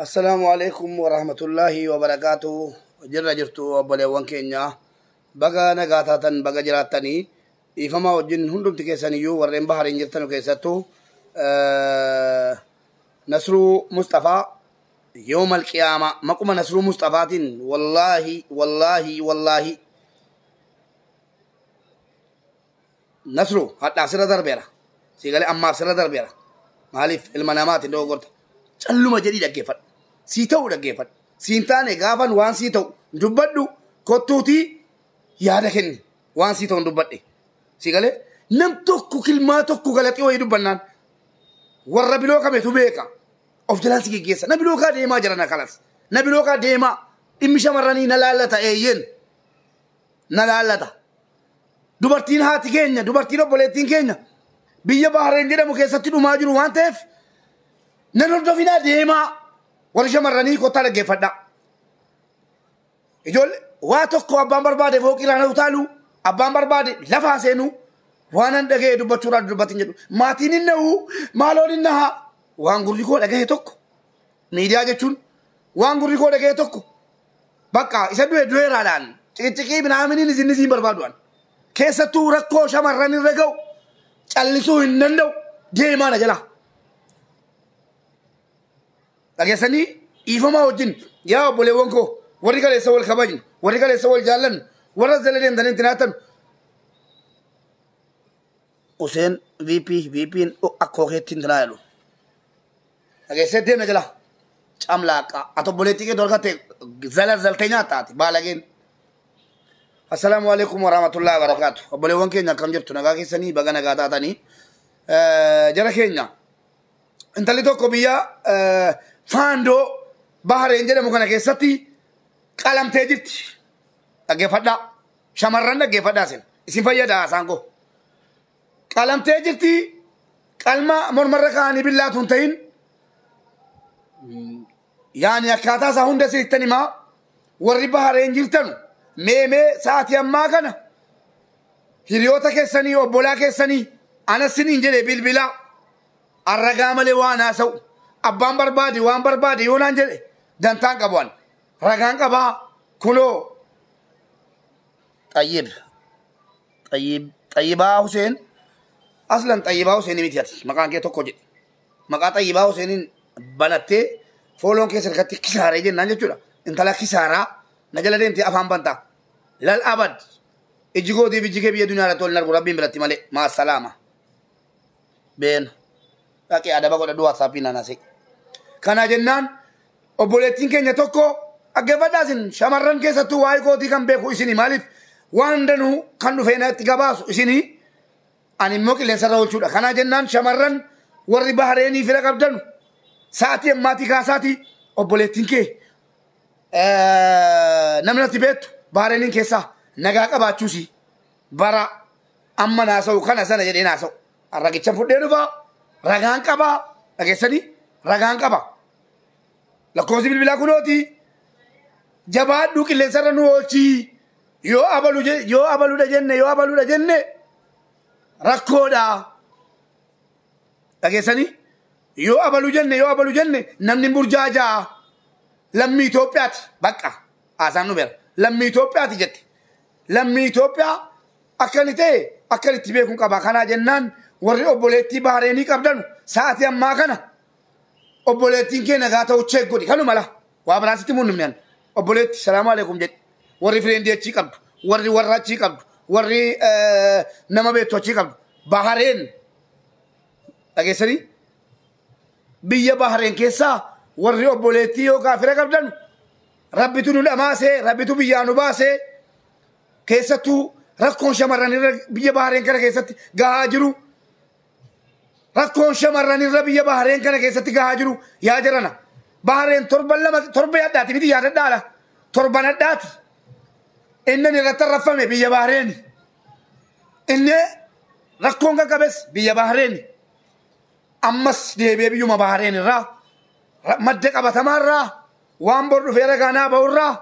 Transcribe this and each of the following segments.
السلام عليكم ورحمة الله وبركاته. جرى جرتو أبليوان كينيا بقى نقاطة بقى جراتني إفما وجن هندم تكيسانيو ورين بحرين جرتنو كيساتو نصر مصطفى يوم القيامة مقوم نصر مصطفى والله والله والله نصر حتى سر دربيرا سيقال أما سر دربيرا مالف المنامات اللي قلت calluma jedhi dhaggeeffadhu sii ta'u dhaggeeffadhu siin taane gaafan waan sii ta'u dubbadhu kottuuti yaada kenni waan sii ta'u dubbadhe sii galee nam tokko kilmaa tokko galaxii wayii dubbannaan warra biloo kametu beeka of jalaan si geggeessa na biloo kaa deemaa jirana kalas na biloo kaa deemaa dhimmi shamarranii na laallata eeyyen na laallata dubartiin haati keenya dubartiin obboleettiin keenya biyya Bahareen jedhamu keessatti dhumaa jiru waan ta'eef نردفنا ديما ورجع مرني كتار جفدا يقول واتوكو أبان بربادة فوق إلى نوتالو أبان بربادة لفاسينو وانا دقيه دبتورا دبتين جدو ما تينين نهو ما لونين نها وان غوريكو دقيه توكو ميديا جتون وان غوريكو دقيه توكو بقى إسدوه دوه رادان تكي بنامني نزين بربادوان كيسة تو ركو شمراني رقو چالسو هندندو ديما نجلا أجسني إيفما وجن يا أبو لونكو ورجال يسوي الخباجين ورجال يسوي الجالن ورزل لين دنين تناتن حسين VP أكوه تنتنايلو أجسد نجلا أملاك أتوبوليتي كدور كته زل تيناتات بالغين السلام عليكم ورحمة الله وبركاته أبو لونكي نكمل جرتنا كاكي سني بعنا كاتا تاني جركينيا أنت اللي توكو بيا فاندو Bahareen jedhamu kana keessatti qalamtee jirti dhaggeeffadhaa shamarran dhaggeeffadhaa isin fayyada haasaan qalamtee jirti qalma mormarra kaanii billaatuun ta'in yaani akkaataa isaa hunda sirrittan himaa warri Bahareen jirtanu meemee sa'aatii ammaa kana hiriyoota keessanii obbolaa keessanii anasiniin jedhe bilbilaa arragaa malee waan haasa'u abbaan barbaade waan barbaade yoonaan jedhe dantaan qabuan ragaan qabaa kunoo Xayyibaa Huseen aslan Xayyibaa Huseen miti ati maqaan kee tokko jedhe maqaa Xayyibaa Huseeniin banattee fooloon keessa harkatti kisaaree jennaan jechuudha intala kisaaraa na jala deemtee afaan bantaa lal abad ijji gootiif ijji kee biyya duniyaarratti wal hin argu rabbiin biratti malee maasalaama beenu dhaqee adaba godhadhu waatsaappii naanasee kana jennaan obboleettiin keenya tokko dhaggeeffadhaasin shamarran keessattuu waa'ee kootii kan beeku isinii maaliif waan danuu kan dhufee natti gabaasu isinii ani immoo qilleensarra oolchuudha kana jennaan shamarran warri Bahareenii fira qabdanu sa'aatii ammaatii kaasaatii obboleettiin kee namni natti beektu Bahareeniin keessaa nagaa qabaachuusi bara amma naasa'u kana sana jedhee naasa'u arragicha fudhee dhufaa ragaan qabaa dhageessanii ragaan qabaa lakkoofsi bilbilaa kunooti jabaadhu qilleensarra nu oolchii yoo abaluudha jenne rakkoodha dhageessanii yoo abalu jenne namni burjaajaa lammii Itoophiyaati bakka haasaan nu beera lammii Itoophiyaati jette lammii Itoophiyaa akkani ta'e akkanitti beekuun qaba kanaa jennaan warri obboleettii Bahareenii qabdanu sa'aatii ammaa kana obboleettiin kee nagaa ta'u cheek godhi kanuma la waa biraasitti munnumneen obboleetti salaamu alaikum jedhi warri fireendi achii qabdu warri warra achii qabdu warri nama beektu achii qabdu Bahareen dhageessanii biyya Bahareen keessaa warri obboleettii yookaan fira qabdan rabbitu nu dhamaasee rabbitu biyyaa nu baasee keessattuu rakkoon shamarran irra biyya Bahareen kana keessatti gahaa jiru rakkoon shamarran irra biyya Bahareen kana keessatti gahaa jiru yaa jarana Bahareen torba addaati miti yaadadhaadha torban addaati inni irratti raffame biyya Bahareen inni rakkoon qaqqabes biyya Bahareen ammas deebi'ee biyyuma Bahareen irraa madda qabatamaarraa waan bor dhufee ragaanaa ba'urraa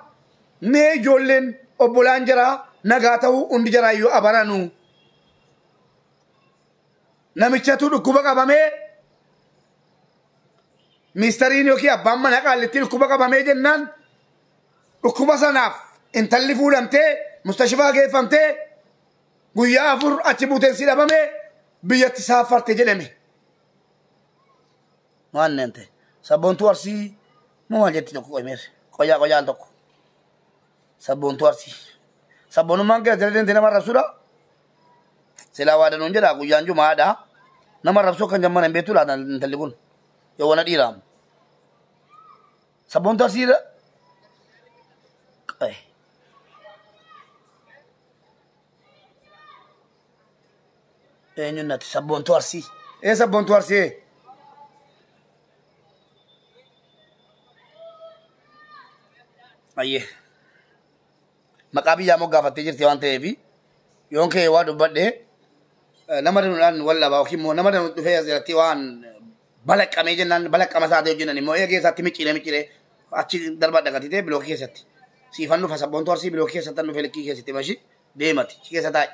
mee ijoolleen obbolaan jaraa nagaa ta'uu hundi jaraayyuu abaranu namichatu dhukkuba qabamee مسترين يوكي أبام من قال لتيل كوبا كبا ميجنان وكوبا سناف انت اللي فولمتي مستشفى كيفمتي ويا فور أتبوتن سيدا بامي بيت سافر تجلمي ما أنت سبون توارسي مو واجد تلقوا إمير كويا أنتوك سبون توارسي سبون ما كذا جلدين تنا مرة سورة سلاوات نونجا دا كويا أنجو ما دا نمر ربسو كان جمّا نبيتو لا نتلقون يوانا ديرام سبون توارسي نت سبون توارسي سبون توارسي أيه مكابي جامو غافتي جرتي وانتي في يونكي وادو بدي نمرن ولا باوكيمو نمرن دفيا زرتي وان بلك اميجنان بلك امساده جنن مو يگي ساتي ميچيله اچي دربا دغتي دي بلوكي ساتي سيفانو فسبون تورسي بلوكي ساتنو فلكي كيسيتي ماشي ديماتي كي ساتا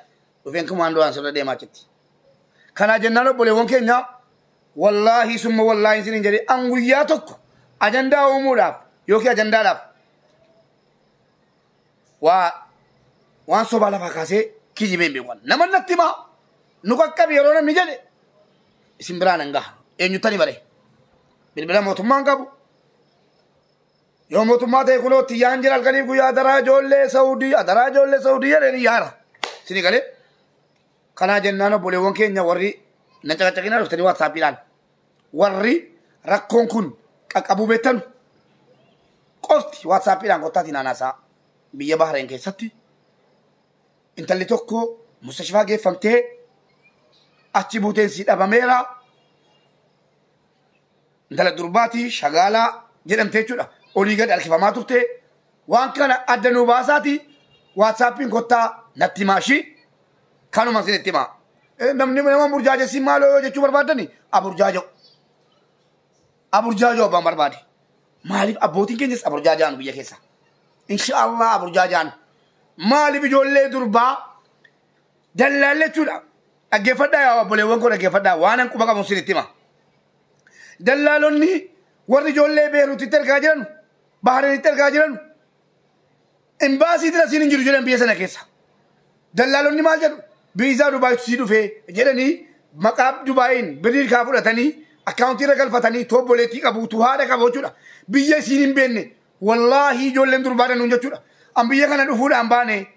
وفين كوماندو انسر ديماتي كانا جنانو بولي وونكينيا والله ثم والله سين جري انغوياتك اجندا ومودا يوكي اجندا لاف وان صوبالا فاكاسي كيجي بين بيوان نمن نتيما نوكا بيرونا نيجالي سيمبرانا نغا اينيو تاني بالي بالبلا موتومان غابو يوم موتوما دي كلو تيان جلال كني غيا دراجول سعودي يرني يارا سيني غالي كانا جنانو بولي وونكي نيا وري نتا تاكينا رفتني واتساب يلان وري راكون كون كابو بيتن قفتي واتساب يلان قطاتي ناناسا بيا بحرين كيساتي انت اللي توكو مستشفى جيفمتي اتشي بوتين سيد اباميرا انت لدرباتي شغالا جدم تيجولا اوليغاد الكفاما ترتي وان كان ادنو باساتي واتسابين قطا نتماشي كانوا ما سيد اتما نمني من مرجاجة سيمالو جيشو بربادني ابرجاجو ابام بربادي مالي ابوتين كنجس ابرجاجان بيا كيسا إن شاء الله أبو جاجان مالي بيجول لي دربا دلالة تلا أجفدا يا أبو ليوان كون أجفدا وانا كوبا كمسيري تيما دلالوني ورد جول لي بيروت تركاجرن بحرين تركاجرن إمباسي ترى سين جرو جرن بيسنا كيسا دلالوني مال جرو بيزا دبي سيدو في جرني مكاب دبيين بدير كابولا تاني أكاونتي ركال فتاني توب بوليتي كابو توهارة كابو جرا بيجي سينين بيني والله جولن دربارا نونجا چودا امبيا كان دفودا امباني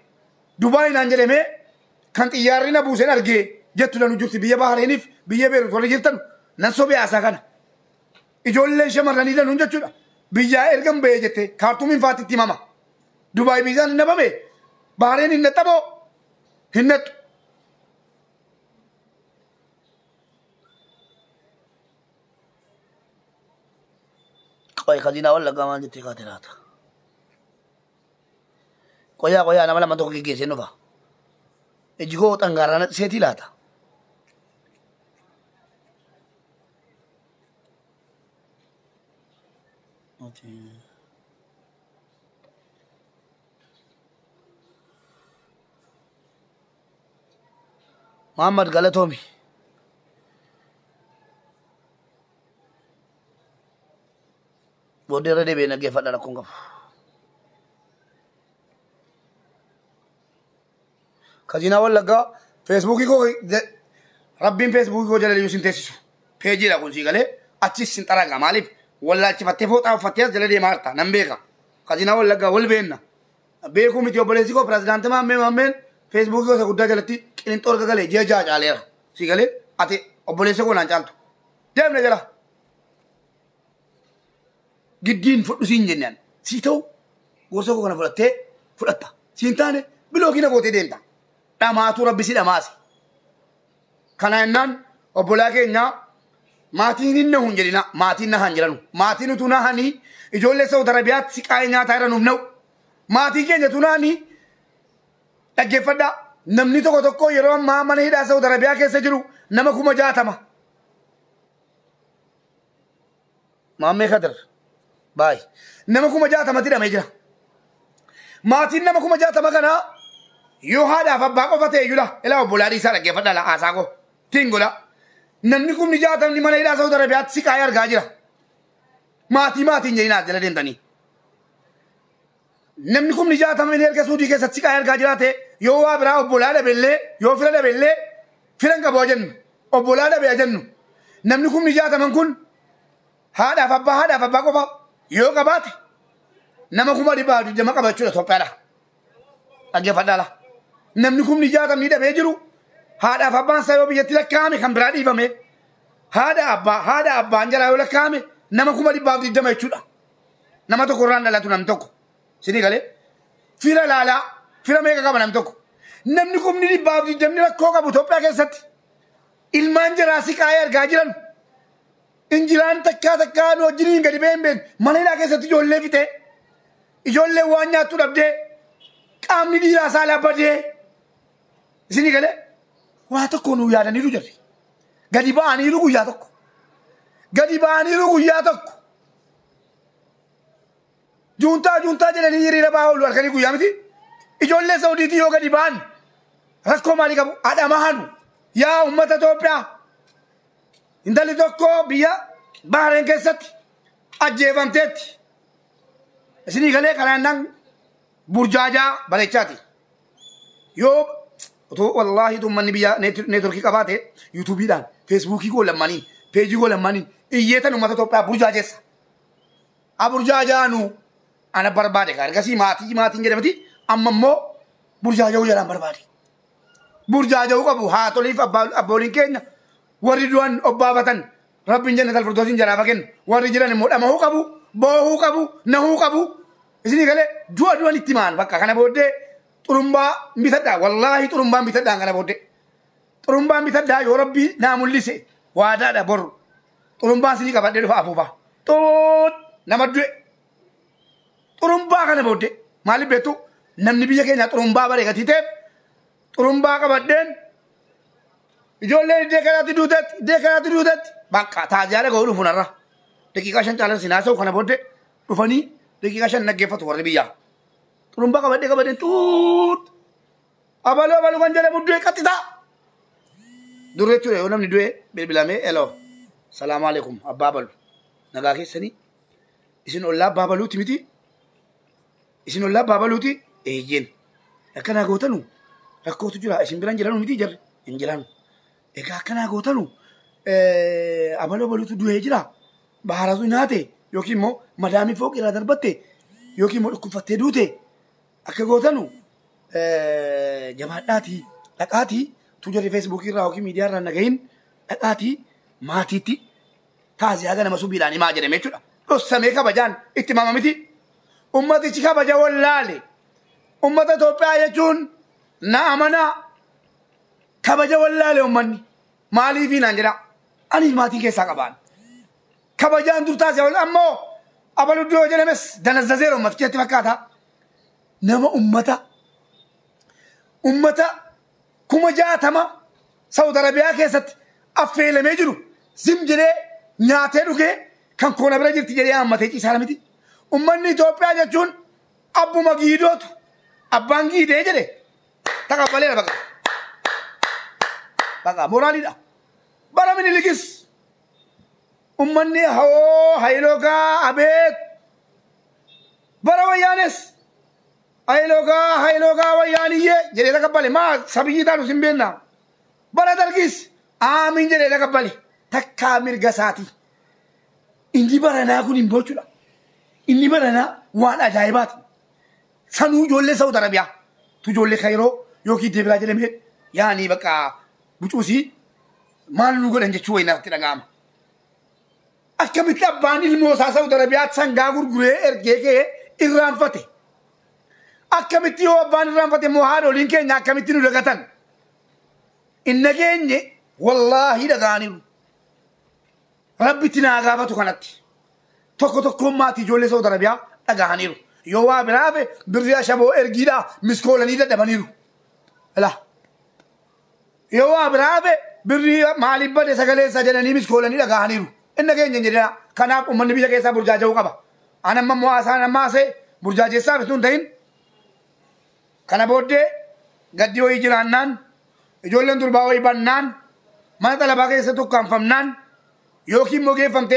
دبي نانجلي مي كانت يارينا بوسن ارجي جتو لانو جوتي بيا بحرينيف بيا بيرو ولا جيرتن نسو بي اسا كان اجولن شمراني دا نونجا چودا بيا ارغم بي جتي كارتومين فاتي ماما دبي بيزان نبامي بحرين نتبو هنت कोई खजीना वाला लगा मान जितने का तेरा था कोई आना वाला मत हो कि कैसे नुवा एजिको तंगारा से थी लाता मोहम्मद गलत हो मी Bodi rade be nage fada na kunga kajina wal laga Facebook ko rabbin Facebook ko jale yusin tesisu page la kun sigale achi sintara ga malif walla achi fatte fota fatte jale de marta nambeka kajina wal laga wal benna be ko miti obolesi ko president ma men Facebook ko se gudda jalati kin tor ga gale je ja jale sigale ate obolesi ko nan jalto dem ne jala giddin fudhu sin jennan sitaw goso ko kana fudhatta sintane bilokina gote denta damaatu rabbi si damasi kana nan obola kenya maatiin inna hunjelina maatiin na hanjiranu maatiin tuna hani ijolle Saudi Arabia siqay nyaata iranu naw maatiin kenya tunani dhageeffadha namni tokko yeroo amma mana hidhaa Saudi Arabia keessa jiru nama 60 maamme khadir باي نمكم جاءت ما ترى ميجا ما تين نمكم جاءت ما كنا يوهادا فباكو فتى يلا إلا بولاري سارة كيف لا أساقو تينغولا نمكم نجاءت نمنا إلى سعودة ربيعت سكاير غاجرة maatiin jeenaa jala deemtanii. Namni kun nijaatama inni erga suudii keessatti siqaa ergaa jiraate yoo waa biraa obbolaa dhabellee yoo fira dhabellee firan qaboo jennu obbolaa dhabee jennu. Namni kun nijaataman kun haadhaaf abbaa qofa yoo qabaate nama kuma 220 qabachuudha Itoophiyaadha. Dhaggeeffadhaala. Namni kun nijaatamni dhabee jiru haadhaaf abbaan isaa yoo biyyatti lakkaa'ame kan biraa dhiifame haadha abbaan jalaa yoo lakkaa'ame nama kuma 220 jechuudha. Nama tokko irraan dhalatu namni tokko. Sini galee fira laalaa fira meeqa qaba namni tokko. Namni kun 220 rakkoo qabu Itoophiyaa keessatti ilmaan jaraa siqaa'ee argaa jiran. Injiraan takkaa nu wajjiniin gadi been mana hidhaa keessatti ijoollee fixee ijoollee waan nyaattu dhabdee qaamni dhiiraa isaa labbadee isinii galee waa tokko nu yaadaniiru jirre gadi ba'aniiru guyyaa tokko juuntaa jedhanii hiriira ba'aa oolu halkanii guyyaa miti ijoollee Saudiitii yoo gadi ba'an rakkoo maalii qabu adhamaanu yaa ummata Itoophiyaa. Intalli tokko biyya Bahareen keessatti ajjeefamteetti. Isinii galee kanaannaan burjaajaa bareechaati. Yoo wallaahi tummanni biyya neetworkii qabaate yuutuubiidhaan feesbuukii koo lammaniin peejii koo lammaniin iyyeetan uummata Itoophiyaa burjaajeessa. Burjaajaanu ana barbaade kaa ergasii maatiin jedhamati amma immoo burjaaja'uu jalaan barbaade. Burjaaja'uu qabu haatoliif abbooliin keenya. Warri du'an obbaafatan rabbiin jannatal firdoosiin jalaa kennu warri jiran immoo dhamahuu qabu boohuu qabu nahuu qabu isinii galee du'an itti maan bakka kana booddee xurumbaa bitadhaa wallaahi xurumbaan bitadhaan kana booddee xurumbaan bitadhaa yoo rabbii naa mul'ise waadaadha bor xurumbaan sinii qabadhee dhufa afuufa xuut nama du'e xurumbaa kana booddee maaliif beektu namni biyya keenya xurumbaa bareegatii ta'eef xurumbaa qabadheen ijoolleen deekaraatti duutetti bakka taajaala ga'uu dhufu narra daqiiqaa 5 caalan sinaasa'u kana booddee dhufanii daqiiqaa 5 naggeeffatu warri biyyaa xurumbaa qabadheen xuut abaluu kan jedhamu du'e qaxxitaa durre jechuudha yoo namni du'e bilbilamee eloo salaamu alaikum abbaa balu nagaa keessanii isin ollaa abbaa baluuti miti isin ollaa abbaa baluuti eeyyeen akkanaa gootanu rakkootu jira isin biran jiranu miti jarri hin jiranu. Egaa akkanaa gootanu abaloo baluutu du'ee jira baharatu nyaate yookiin immoo madaamii fooqi irraa darbatte yookiin immoo dhukkubfattee duute akka gootanu jabaadhaatii dhaqaatii tujarri feesbuukii irraa yookiin miidiyaa irraa nagahin dhaqaatii maatiitti taaziyaa ganama subiidhaan himaa jedhame jechuudha. Dhossamee kabajaan itti mama miti. Ummatichi kabaja wallaale. Ummata Itoophiyaa jechuun na amanaa. Kabaja wallaale ummanni maaliif naan jedha ani maatii keessaa qabaan kabajaan dur taasisa wal ammoo abaluu yoo jedhames danazzazeera ummatichatti fakkaata nama ummata 60 Saudi Arabiyaa keessatti affeelamee jiru zim jedhee nyaatee dhugee kan koona bira jirti jedhee hammatee ciisaa miti ummanni Itoophiyaa jechuun abbuma giidootu abbaan giidee jedhe taqabbaleera baqa. Baka moralidha. Bara Minilikis ummanni hayloga abet bara Wayyaanes hayloga wayyaaniyye jedhee taqabbale maa sabiyyi taanu sin beenna. Bara Dargis aamin jedhee taqabbale takkaa mirga isaati. Inni baranaa kun hin bochuudha. Inni baranaa waan ajaa'ibaati. Sanuu ijoollee Saudi Arabiyaa tu ijoollee Kayroo yookiin deebiraa jedhamee yaani bakka bucuusi maal nu godhan jechuu wayinaatti dhaga'ama. Akkamitti abbaan ilmoo isaa Saudi Arabiyaatti sangaa gurguree ergee kee irraanfate. Akkamitti yoo abbaan irraanfate immoo haadholiin keenya akkamitti nu dagatan. Inna keenye wallaahi dhaga'aniiru. Rabbitti naa gaafatu kanatti. Tokkoon maatii ijoollee Saudi Arabiyaa dhaga'aniiru. Yoo waa biraafe birrii ashaboo ergiidhaa miskoolanii dadhabaniiru. Yoo waa biraafe birrii maaliif bade sagaleessa jedhanii miskoolanii dhaga'aniiru. Inna keenya jedhana kanaaf uummanni biyya keessaa burjaaja'uu qaba. Anamma mo'aasaan ammaasee burjaajessaa bituun ta'in kana booddee gaddi wayii jiraannaan ijoolleen durbaa wayii bannaan mana xalabaa keessa tokkanfamnaan يوكيم مو جيفمتي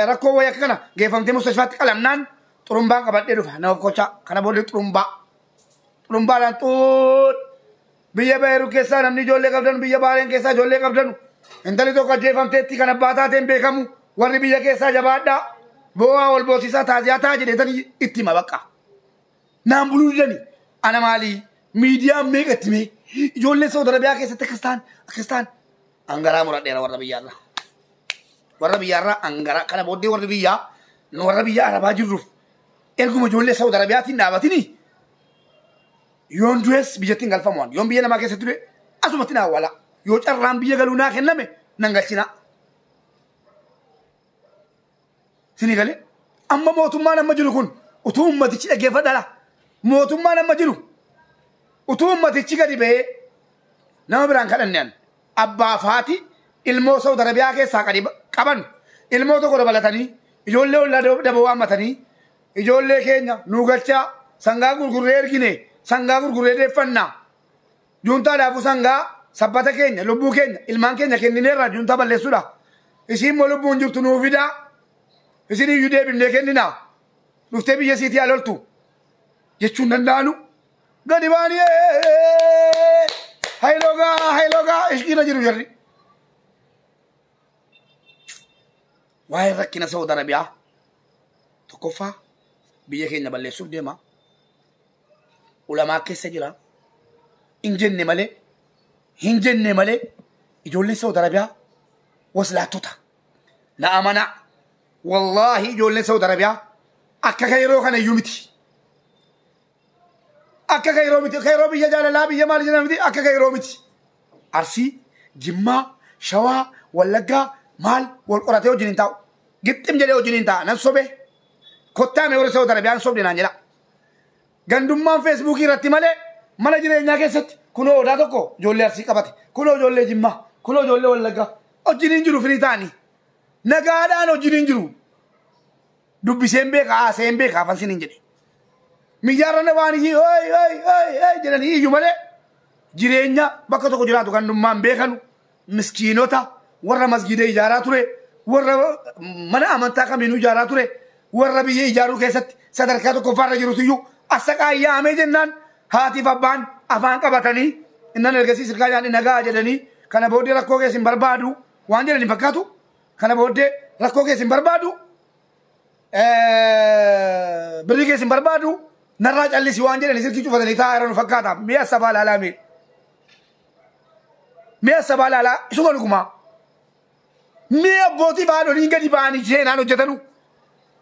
ركو ويا كنا جيفمتي مستشفى كلامنان ترومبا كبدي دفع نوف كوشا كنا بودي ترومبا لانتون بيا بيرو كيسا نمني جولي قبدن بيا بارين كيسا جولي قبدن انتلي تو كجيفمتي تي كنا باتا تيم بيكمو وري بيا كيسا جبادا بوا والبوسيسا تاجيا تاجي دتني اتما بقى نامبلو دني انا مالي ميديا ميغتمي جولي سودر بيا كيسا تكستان انغرا مراد ديرا ورا بيا الله warra biyyarra angara kana bodde warra biyya no warra biyya araba jirruf erguma jolle saudi arabiyatin dhabatini yon dues biyatin galfamwan yon biyya nama keessa ture asumatina wala yo carran biyya galuna kenname nangalchina sini gale amma mootummaa nama jiru kun utuu ummatichi dhageeffadhala mootummaa nama jiru utuu ummatichi gadi ba'ee nama biraan kadhanneen abbaa faati ilmoo saudi arabiyaa keessaa qadi qaban ilmoo tokko dabalatanii ijoollee ollaa daba waammatanii ijoollee keenya nu galchaa sangaa gurgurree ergine sangaa gurgurree deeffannaa juuntaadhaafu sangaa sabbata keenya lubbuu keenya ilmaan keenya kennineerra juuntaa balleessuudha isiin moo lubbuun jirtu nuu fidaa isin iyyuu deebifnee kenninaa dhuftee biyya siitii aloltu jechuun danda'anu gadi baanii haylogaa ishqiirra jiru jarri واي ركنا سعودي عربية تكفى بيجي نبلة سوق ديما علماء كسجلا إنجن نملة هنجن نملة يجولي سعودي عربية وصلاتوتا لا أمانة والله يجولي سعودي عربية أكا خيرو خنا يومتي أكا خيرو متي خيرو بيجي جال لا بيجي مال جنا متي أكا خيرو متي أرسي جمّا شوا ولقى مال والقراتي وجنين تاو جبتم جلي وجنين تا نصبه كتامي ورا سعودي عربية نصب لنا جلا عندما فيسبوك يرتي ماله جري نياك ست كنو ودا تكو جولي أرسي كباتي كنو جولي جمّا كنو جولي ولقى وجنين جرو فريتاني نقادا نو جنين جرو دبي سيمبي كا فانسين جدي ميجارنا واني هاي جلني يجوا ماله جرينا بكتو كجراتو عندما بيكانو مسكينوتا ورا مسجد إجارة ترى ورا منا أمانتا كمينو إجارة ترى ورا بيجي إجارة كيست سدركاتو كفار جروتيو أسكا يامي جنان هاتي فبان أفان كباتني إننا نرجسي سرقاجاني نجا جدني كنا بودي ركو كيسين بربادو وانجلني فكاتو كنا بودي ركو كيسين بربادو بري كيسين بربادو نراج اللي سوانجلني سرقي شوفه اللي ثايرون فكاتا مية سبال علامي مية سبال على شو قالكما مية بوتي بانو نيجا دي باني جينانو جتنو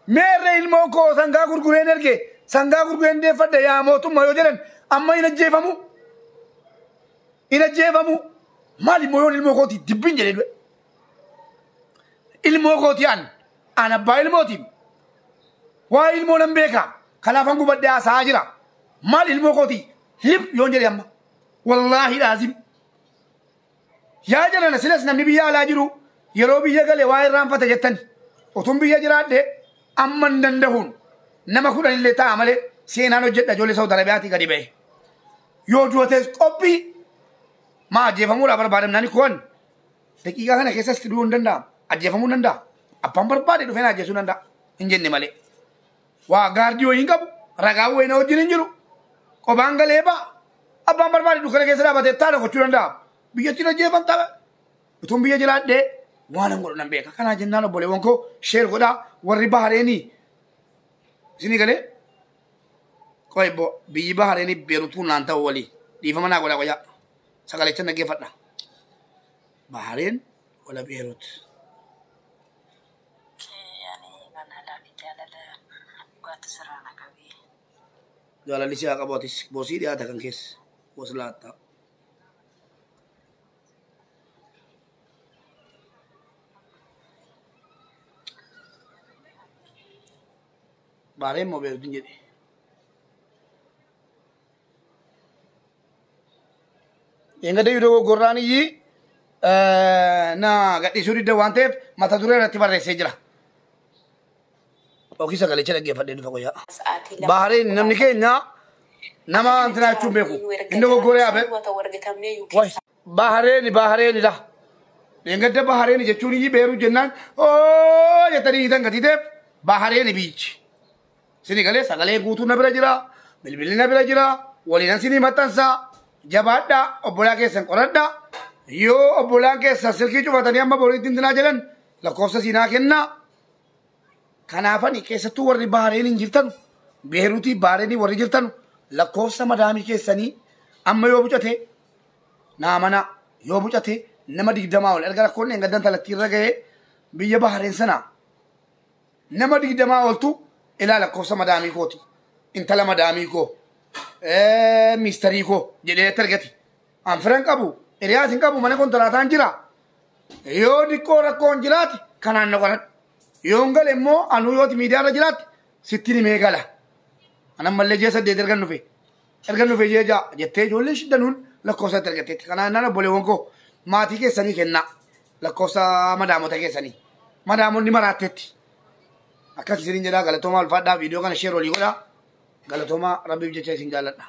ميرة الموكو سانغا غورغورين نركي سانغا غورغورين دي فدا يا موتو مايو جلن أما إنا جيفامو مالي مويون الموكو تي دبين جلن الموكو تيان أنا بايل موتي وايل مونم بيكا خلافان قبض ديا ساجرا مالي الموكو تي لب يون جلن أما والله لازم يا جلن سلس نمني بيا على جرو yeroo biyya gale waa irraan fata jettan utuun biyya jiraadhe amman danda'uun nama kudhan illee ta'a malee seenaan hojjedha ijoollee Saudi Arabiyaatii gadi ba'e yoo du'ates qophii maa ajjeefamuudha barbaadamnaani kuwan daqiiqaa kana keessatti du'uu hin danda'amu ajjeefamuu hin danda'a abbaan barbaade dhufeen ajjeesuu danda'a hin jenne malee waa gaardii wayii hin qabu ragaa wayii na wajjin hin jiru qophaan galee ba'a abbaan barbaade dukkana keessa dhaabatee taana gochuu danda'a biyyattiin ajjeefam ta'a utuun biyya jiraadhe وانا نقول نبيك كنا جنّا نبولي وانكو شير غدا وري بحريني سيني قالي كوي بي بحريني بيروتون لانتا ولي دي فمنا قولا قويا سقالي چند نگي فتنا بحرين ولا بيروت يعني أنا لا في جالة قات سرانا كبي جالة لسي آقا بوسي دي آتا كان كيس وصلاتا بارے موبائل دیں جدی yenga de yudo gorani yi na gadi suri de wante mata dure rati barre sejra o kisa gale chere ge fadde fa ko ya bahare namni kenya nama antana chumbe ko indo gore abe bahare ni da Dengada Bahrain jechuun beeru jennaan oo jetanii hiitan gatiiteef Bahrain biichi. Sini galee sagalee guutuu na bira jira. Bilbilli na bira jira. Waliin sini maxxansaa. Jabaadhaa obbolaa keessan qoradhaa. Yoo obbolaan keessan silkii cufatanii amma boriitti hintinaa jedhan lakkoofsa siinaa kennaa. Kanaafani keessattuu warri Bahrain hin jirtanu Beeruutii Bahrain warri jirtanu lakkoofsa madaamii keessanii amma yoo bucate naamana yoo bucate nama 20 ol erga rakkoonni gaddan talatti irra ga'ee biyya Bahrain sana nama 20 oltu ilaa lakkoofsa madaamii kooti intala madaamii koo miistarii koo jedhee targati an firan qabu Eliyaas hin qabu mana kontiraataan jira yoo dikkoo rakkoon jiraati kanaan noqonadha yoon gale immoo anuu yooti miidiyaarra jiraatti sitti ni meegala anan mallee jee 8 ergan nufe jeja jettee ijoollee shiddanuun lakkoofsa targateetti kanaan nana boleewwan koo maatii keessanii kennaa lakkoofsa madaamota keessanii madaamonni maraatteetti akkas isiniin jedhaa galatoomaa ulfaadhaa viidiyoo kana sheer olii godhaa galatoomaa rabbiif jecha isin jaalladha.